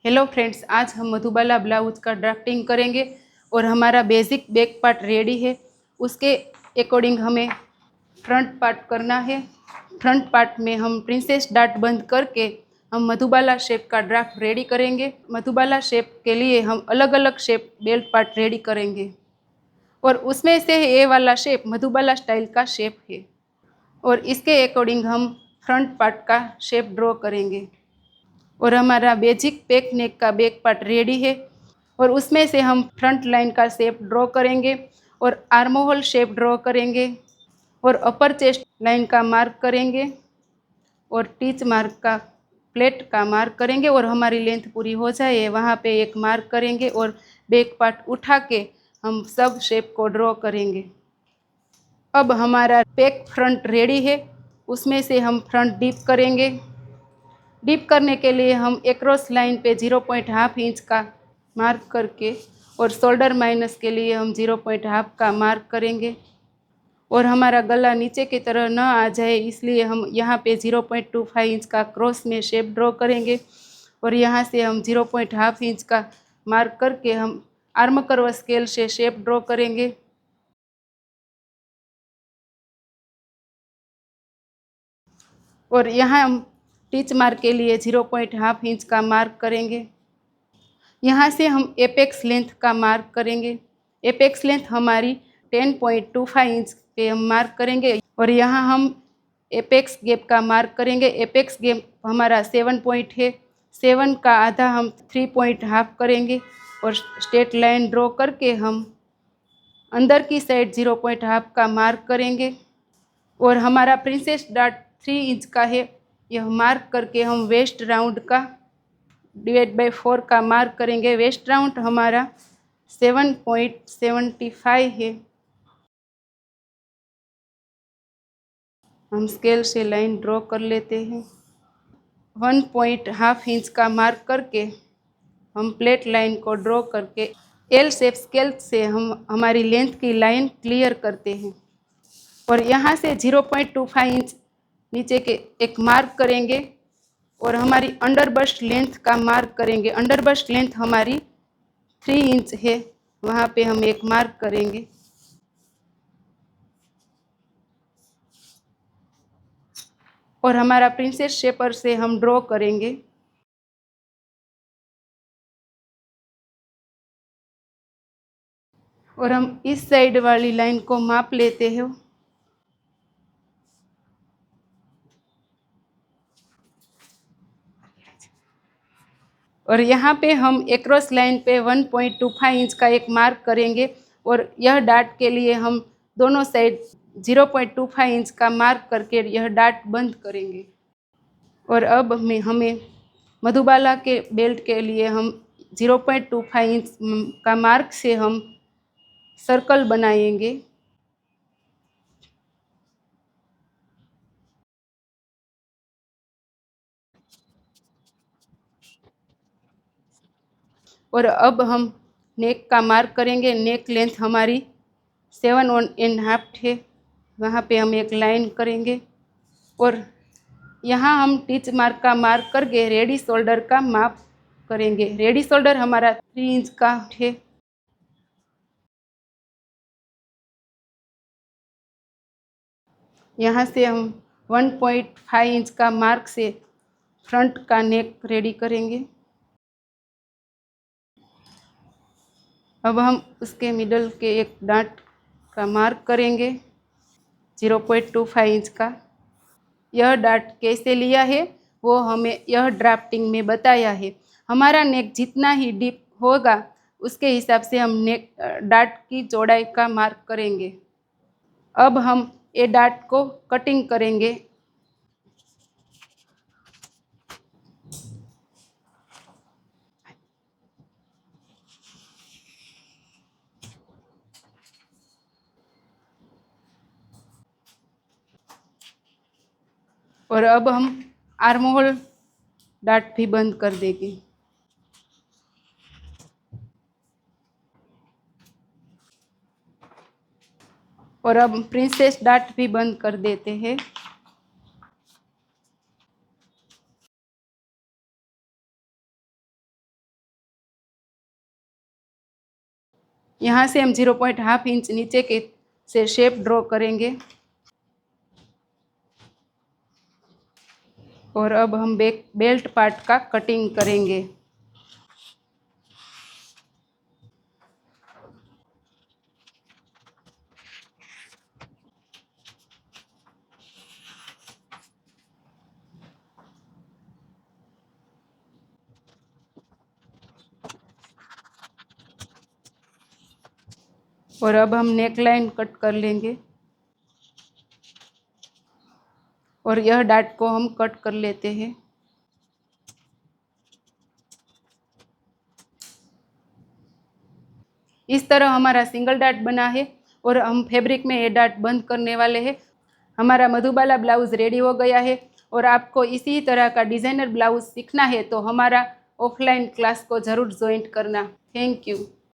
Hello friends, आज हम Madhubala blouse का ड्राफ्टिंग करेंगे और हमारा बेसिक बैक पार्ट रेडी है। उसके अकॉर्डिंग हमें फ्रंट पार्ट करना है। फ्रंट पार्ट में हम प्रिंसेस डार्ट बंद करके हम मधुबाला शेप का ड्राफ्ट रेडी करेंगे। मधुबाला शेप के लिए हम अलग अलग शेप बेल्ट पार्ट रेडी करेंगे और उसमें से ये वाला शेप मधुबाला स्टाइल का शेप है और इसके अकॉर्डिंग हम फ्रंट पार्ट का शेप ड्रॉ करेंगे। और हमारा बेसिक बैक नेक का बैक पार्ट रेडी है और उसमें से हम फ्रंट लाइन का शेप ड्रॉ करेंगे और आर्म होल शेप ड्रॉ करेंगे और अपर चेस्ट लाइन का मार्क करेंगे और टीच मार्क का प्लेट का मार्क करेंगे और हमारी लेंथ पूरी हो जाए वहाँ पे एक मार्क करेंगे और बैक पार्ट उठा के हम सब शेप को ड्रॉ करेंगे। अब हमारा बैक फ्रंट रेडी है, उसमें से हम फ्रंट डीप करेंगे। डीप करने के लिए हम एक्रॉस लाइन पे 0.5 इंच का मार्क करके और शोल्डर माइनस के लिए हम 0.5 का मार्क करेंगे और हमारा गला नीचे की तरह न आ जाए इसलिए हम यहाँ पे 0.25 इंच का क्रॉस में शेप ड्रॉ करेंगे और यहाँ से हम 0.5 इंच का मार्क करके हम आर्म कर्व स्केल से शेप ड्रॉ करेंगे। और यहाँ हम टीच मार्क के लिए 0.5 इंच का मार्क करेंगे। यहाँ से हम एपेक्स लेंथ का मार्क करेंगे। एपेक्स लेंथ हमारी 10.25 इंच पे हम मार्क करेंगे और यहाँ हम एपेक्स गैप का मार्क करेंगे। एपेक्स गैप हमारा 7 पॉइंट है, 7 का आधा हम 3.5 करेंगे और स्ट्रेट लाइन ड्रॉ करके हम अंदर की साइड 0.5 का मार्क करेंगे और हमारा प्रिंसेस डार्ट 3 इंच का है। यह मार्क करके हम वेस्ट राउंड का /4 का मार्क करेंगे। वेस्ट राउंड हमारा 7.75 है। हम स्केल से लाइन ड्रॉ कर लेते हैं। 1.5 इंच का मार्क करके हम प्लेट लाइन को ड्रॉ करके एल शेप स्केल से हम हमारी लेंथ की लाइन क्लियर करते हैं और यहाँ से 0.25 इंच नीचे के एक मार्क करेंगे और हमारी अंडर बस्ट लेंथ का मार्क करेंगे। अंडर बस्ट लेंथ हमारी 3 इंच है, वहाँ पे हम एक मार्क करेंगे और हमारा प्रिंसेस शेपर से हम ड्रॉ करेंगे। और हम इस साइड वाली लाइन को माप लेते हैं और यहाँ पे हम एक्रॉस लाइन पे 1.25 इंच का एक मार्क करेंगे और यह डार्ट के लिए हम दोनों साइड 0.25 इंच का मार्क करके यह डार्ट बंद करेंगे। और अब हमें मधुबाला के बेल्ट के लिए हम 0.25 इंच का मार्क से हम सर्कल बनाएंगे और अब हम नेक का मार्क करेंगे। नेक लेंथ हमारी 7.5 है, वहाँ पे हम एक लाइन करेंगे और यहाँ हम टीच मार्क का मार्क करके रेडी शोल्डर का माप करेंगे। रेडी शोल्डर हमारा 3 इंच का है। यहाँ से हम 1.5 इंच का मार्क से फ्रंट का नेक रेडी करेंगे। अब हम उसके मिडल के एक डांट का मार्क करेंगे 0.25 इंच का। यह डार्ट कैसे लिया है वो हमें यह ड्राफ्टिंग में बताया है। हमारा नेक जितना ही डीप होगा उसके हिसाब से हम नेक डार्ट की चौड़ाई का मार्क करेंगे। अब हम ये डार्ट को कटिंग करेंगे। और अब हम आर्म होल डार्ट भी बंद कर देंगे। और अब प्रिंसेस डार्ट भी बंद कर देते हैं। यहाँ से हम 0.5 इंच नीचे के से शेप ड्रॉ करेंगे। और अब हम बेल्ट पार्ट का कटिंग करेंगे। और अब हम नेक लाइन कट कर लेंगे और यह डाट को हम कट कर लेते हैं। इस तरह हमारा सिंगल डाट बना है और हम फैब्रिक में ये डाट बंद करने वाले हैं। हमारा मधुबाला ब्लाउज़ रेडी हो गया है। और आपको इसी तरह का डिज़ाइनर ब्लाउज़ सीखना है तो हमारा ऑफलाइन क्लास को ज़रूर ज्वाइन करना। Thank you.